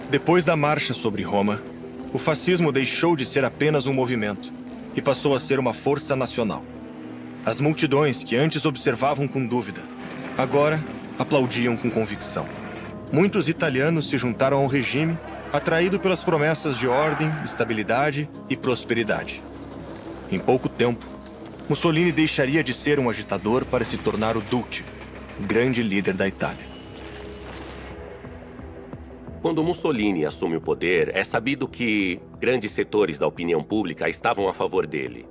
Depois da marcha sobre Roma, o fascismo deixou de ser apenas um movimento e passou a ser uma força nacional. As multidões que antes observavam com dúvida, agora aplaudiam com convicção. Muitos italianos se juntaram ao regime, atraídos pelas promessas de ordem, estabilidade e prosperidade. Em pouco tempo, Mussolini deixaria de ser um agitador para se tornar o Duce, o grande líder da Itália. Quando Mussolini assume o poder, é sabido que grandes setores da opinião pública estavam a favor dele.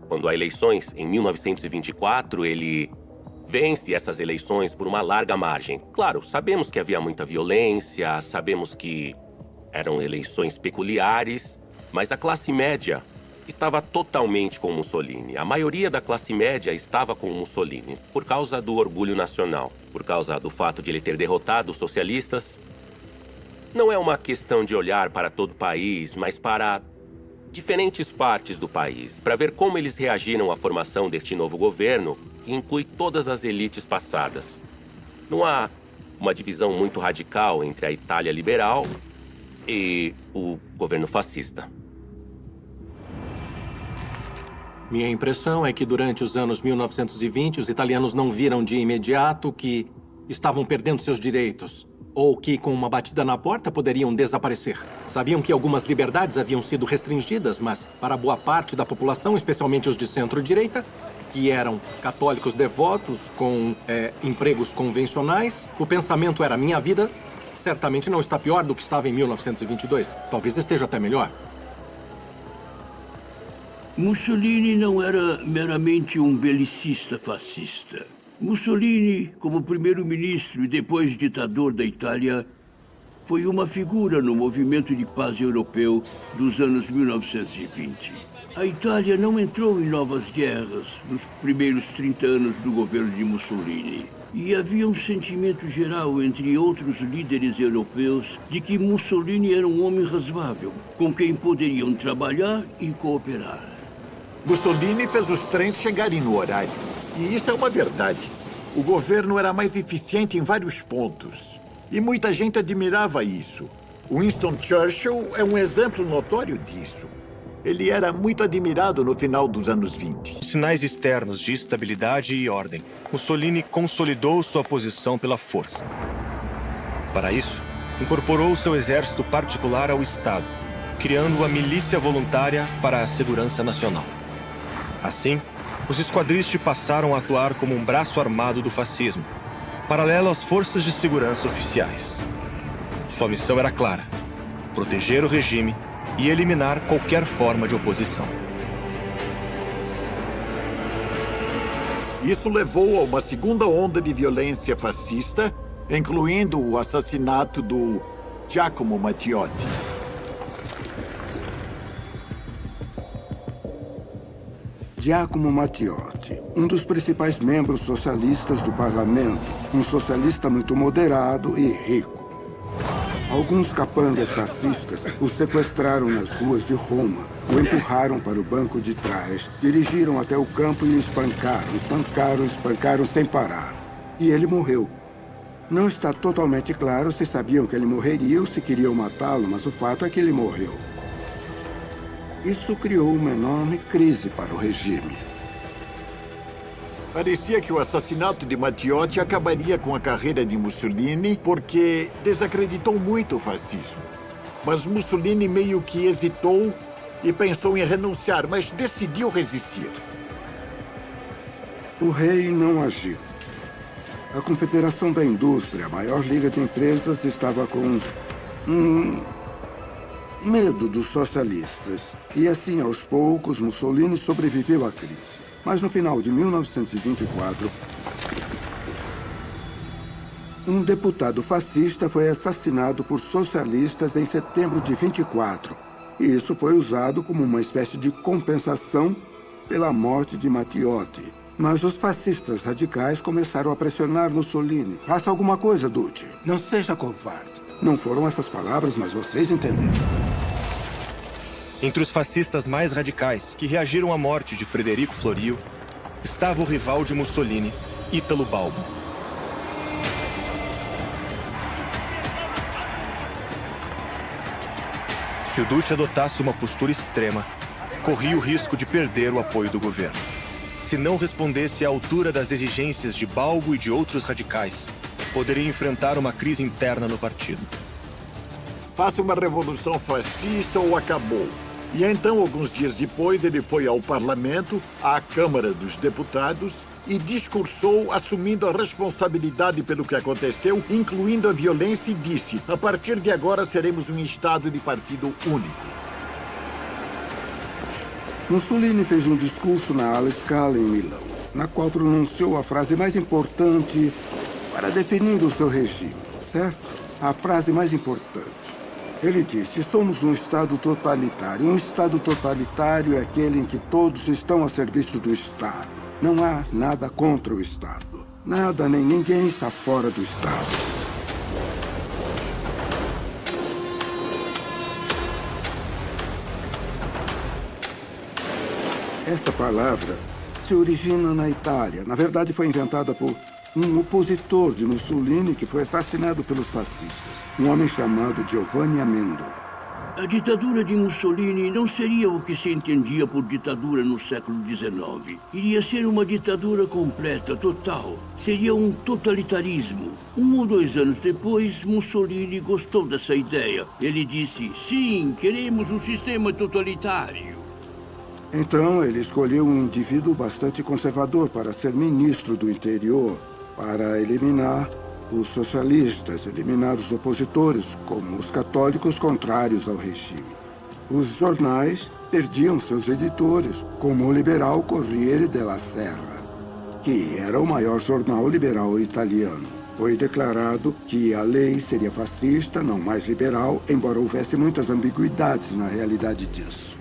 Quando há eleições, em 1924, ele vence essas eleições por uma larga margem. Claro, sabemos que havia muita violência, sabemos que eram eleições peculiares, mas a classe média estava totalmente com Mussolini. A maioria da classe média estava com Mussolini, por causa do orgulho nacional, por causa do fato de ele ter derrotado os socialistas. Não é uma questão de olhar para todo o país, mas para diferentes partes do país, para ver como eles reagiram à formação deste novo governo, que inclui todas as elites passadas. Não há uma divisão muito radical entre a Itália liberal e o governo fascista. Minha impressão é que durante os anos 1920, os italianos não viram de imediato que estavam perdendo seus direitos, ou que, com uma batida na porta, poderiam desaparecer. Sabiam que algumas liberdades haviam sido restringidas, mas para boa parte da população, especialmente os de centro-direita, que eram católicos devotos com empregos convencionais, o pensamento era: minha vida certamente não está pior do que estava em 1922. Talvez esteja até melhor. Mussolini não era meramente um belicista fascista. Mussolini, como primeiro-ministro e depois ditador da Itália, foi uma figura no movimento de paz europeu dos anos 1920. A Itália não entrou em novas guerras nos primeiros 30 anos do governo de Mussolini. E havia um sentimento geral entre outros líderes europeus de que Mussolini era um homem razoável, com quem poderiam trabalhar e cooperar. Mussolini fez os trens chegarem no horário. E isso é uma verdade. O governo era mais eficiente em vários pontos. E muita gente admirava isso. Winston Churchill é um exemplo notório disso. Ele era muito admirado no final dos anos 20. Sinais externos de estabilidade e ordem, Mussolini consolidou sua posição pela força. Para isso, incorporou seu exército particular ao Estado, criando a milícia voluntária para a segurança nacional. Assim, os esquadristas passaram a atuar como um braço armado do fascismo, paralelo às forças de segurança oficiais. Sua missão era clara: proteger o regime e eliminar qualquer forma de oposição. Isso levou a uma segunda onda de violência fascista, incluindo o assassinato do Giacomo Matteotti. Giacomo Matteotti, um dos principais membros socialistas do parlamento, um socialista muito moderado e rico. Alguns capangas fascistas o sequestraram nas ruas de Roma, o empurraram para o banco de trás, dirigiram até o campo e o espancaram sem parar. E ele morreu. Não está totalmente claro se sabiam que ele morreria ou se queriam matá-lo, mas o fato é que ele morreu. Isso criou uma enorme crise para o regime. Parecia que o assassinato de Matteotti acabaria com a carreira de Mussolini porque desacreditou muito o fascismo. Mas Mussolini meio que hesitou e pensou em renunciar, mas decidiu resistir. O rei não agiu. A Confederação da Indústria, a maior liga de empresas, estava com medo dos socialistas. E assim, aos poucos, Mussolini sobreviveu à crise. Mas no final de 1924, um deputado fascista foi assassinado por socialistas em setembro de 24. E isso foi usado como uma espécie de compensação pela morte de Matteotti. Mas os fascistas radicais começaram a pressionar Mussolini. Faça alguma coisa, Duce. Não seja covarde. Não foram essas palavras, mas vocês entenderam. Entre os fascistas mais radicais que reagiram à morte de Frederico Florio, estava o rival de Mussolini, Ítalo Balbo. Se o Duce adotasse uma postura extrema, corria o risco de perder o apoio do governo. Se não respondesse à altura das exigências de Balbo e de outros radicais, poderia enfrentar uma crise interna no partido. Faça uma revolução fascista ou acabou. E então, alguns dias depois, ele foi ao parlamento, à Câmara dos Deputados, e discursou assumindo a responsabilidade pelo que aconteceu, incluindo a violência, e disse: a partir de agora seremos um Estado de partido único. Mussolini fez um discurso na Alla Scala, em Milão, na qual pronunciou a frase mais importante para definir o seu regime, certo? A frase mais importante. Ele disse: somos um Estado totalitário. Um Estado totalitário é aquele em que todos estão a serviço do Estado. Não há nada contra o Estado. Nada nem ninguém está fora do Estado. Essa palavra se origina na Itália. Na verdade, foi inventada por um opositor de Mussolini que foi assassinado pelos fascistas, um homem chamado Giovanni Amendola. A ditadura de Mussolini não seria o que se entendia por ditadura no século XIX. Iria ser uma ditadura completa, total. Seria um totalitarismo. 1 ou 2 anos depois, Mussolini gostou dessa ideia. Ele disse: sim, queremos um sistema totalitário. Então, ele escolheu um indivíduo bastante conservador para ser ministro do interior, para eliminar os socialistas, eliminar os opositores, como os católicos contrários ao regime. Os jornais perdiam seus editores, como o liberal Corriere della Sera, que era o maior jornal liberal italiano. Foi declarado que a lei seria fascista, não mais liberal, embora houvesse muitas ambiguidades na realidade disso.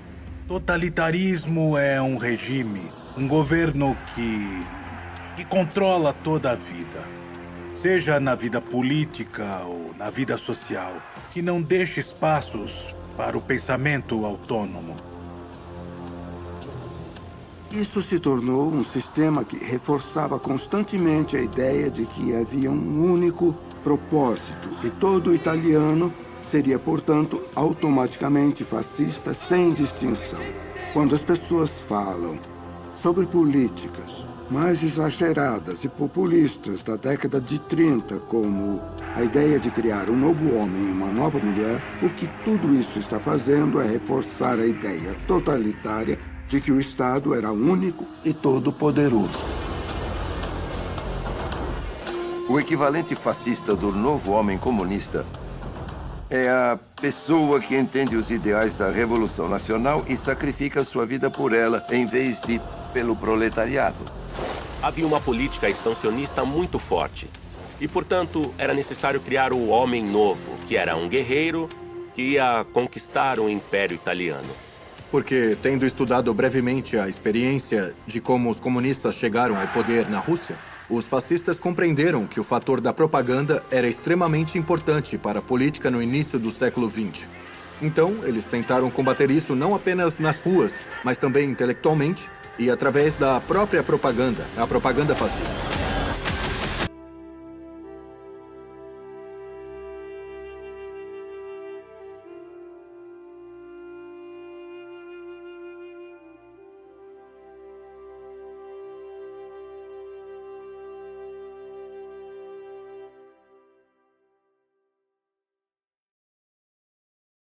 Totalitarismo é um regime, um governo que controla toda a vida, seja na vida política ou na vida social, que não deixa espaços para o pensamento autônomo. Isso se tornou um sistema que reforçava constantemente a ideia de que havia um único propósito, e todo italiano seria, portanto, automaticamente fascista sem distinção. Quando as pessoas falam sobre políticas mais exageradas e populistas da década de 30, como a ideia de criar um novo homem e uma nova mulher, o que tudo isso está fazendo é reforçar a ideia totalitária de que o Estado era único e todo-poderoso. O equivalente fascista do novo homem comunista é a pessoa que entende os ideais da Revolução Nacional e sacrifica sua vida por ela, em vez de pelo proletariado. Havia uma política expansionista muito forte. E, portanto, era necessário criar o homem novo, que era um guerreiro que ia conquistar o Império Italiano. Porque, tendo estudado brevemente a experiência de como os comunistas chegaram ao poder na Rússia, os fascistas compreenderam que o fator da propaganda era extremamente importante para a política no início do século XX. Então, eles tentaram combater isso não apenas nas ruas, mas também intelectualmente e através da própria propaganda, a propaganda fascista.